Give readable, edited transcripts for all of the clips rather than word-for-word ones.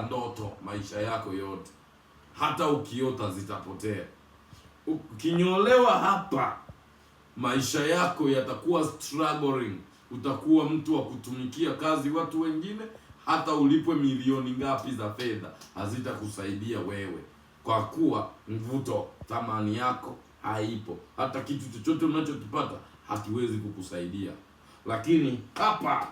utaota ndoto maisha yako yote, hata ukiota zitapotea. Ukinyolewa hapa, maisha yako yatakuwa struggling. Utakuwa mtu wa kutumikia kazi watu wengine, hata ulipwe milioni ngapi za fedha hazitakusaidia wewe, kwa kuwa mvuto, thamani yako haipo. Hata kitu chochote unachokipata hakiwezi kukusaidia. Lakini hapa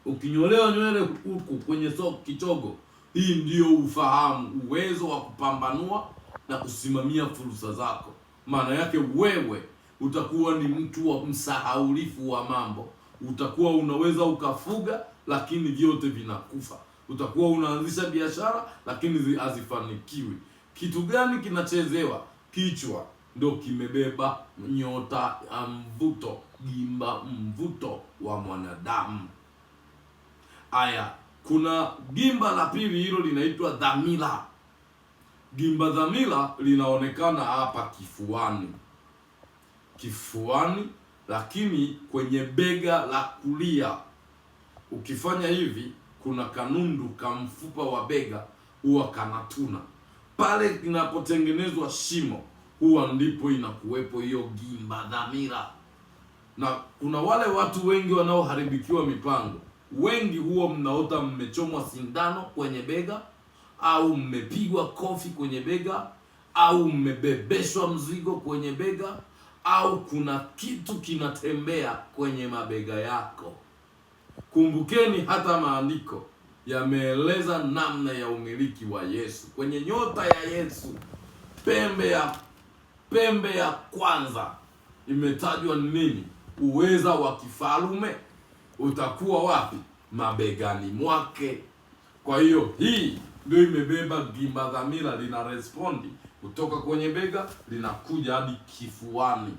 ukinyolewa nywele huku kwenye kichogo, hii ndio ufahamu, uwezo wa kupambanua na kusimamia fursa zako. Maana yake wewe utakuwa ni mtu wa msahaulifu wa mambo. Utakuwa unaweza ukafuga, lakini vyote vinakufa. Utakuwa unaanzisha biashara, lakini hazifanikiwi. Kitu gani kinachezewa? Kichwa ndio kimebeba nyota ya mvuto, gimba mvuto wa mwanadamu. Aya, kuna gimba la pili, hilo linaitwa dhamira. Gimba dhamira linaonekana hapa kifuani, lakini kwenye bega la kulia. Ukifanya hivi, kuna kanundu ka mfupa wa bega huwa kanatuna pale. Inapotengenezwa shimo, huwa ndipo inakuwepo hiyo gimba dhamira. Na kuna wale watu wengi wanaoharibikiwa mipango. Wengi huwa mnaota mmechomwa sindano kwenye bega, au mmepigwa kofi kwenye bega, au mmebebeshwa mzigo kwenye bega, au kuna kitu kinatembea kwenye mabega yako. Kumbukeni, hata maandiko yameeleza namna ya umiliki wa Yesu. Kwenye nyota ya Yesu, pembe ya kwanza imetajwa nini? Uweza wa kifalume utakuwa wapi? Mabegani mwake. Kwa hiyo hii ndio imebeba gimba dhamira, lina respondi kutoka kwenye bega linakuja hadi kifuani.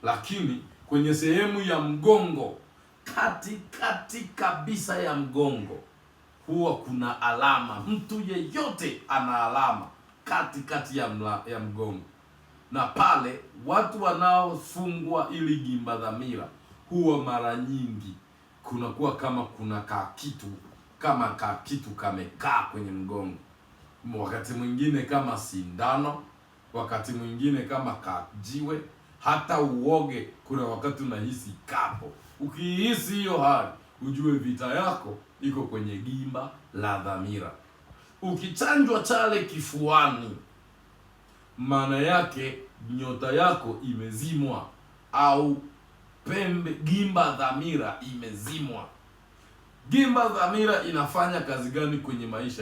Lakini kwenye sehemu ya mgongo, kati kabisa ya mgongo, huwa kuna alama. Mtu yeyote ana alama kati ya mgongo. Na pale watu wanaofungwa ili gimba dhamira, huwa mara nyingi kunakuwa kama kuna kitu kamekaa kwenye mgongo. Wakati mwingine kama sindano, wakati mwingine kama kajiwe, hata uoge. Kuna wakati unahisi kapo. Ukihisi hiyo hali, ujue vita yako iko kwenye gimba la dhamira. Ukichanjwa chale kifuani, maana yake nyota yako imezimwa, au gimba dhamira imezimwa. Gimba dhamira inafanya kazi gani kwenye maisha?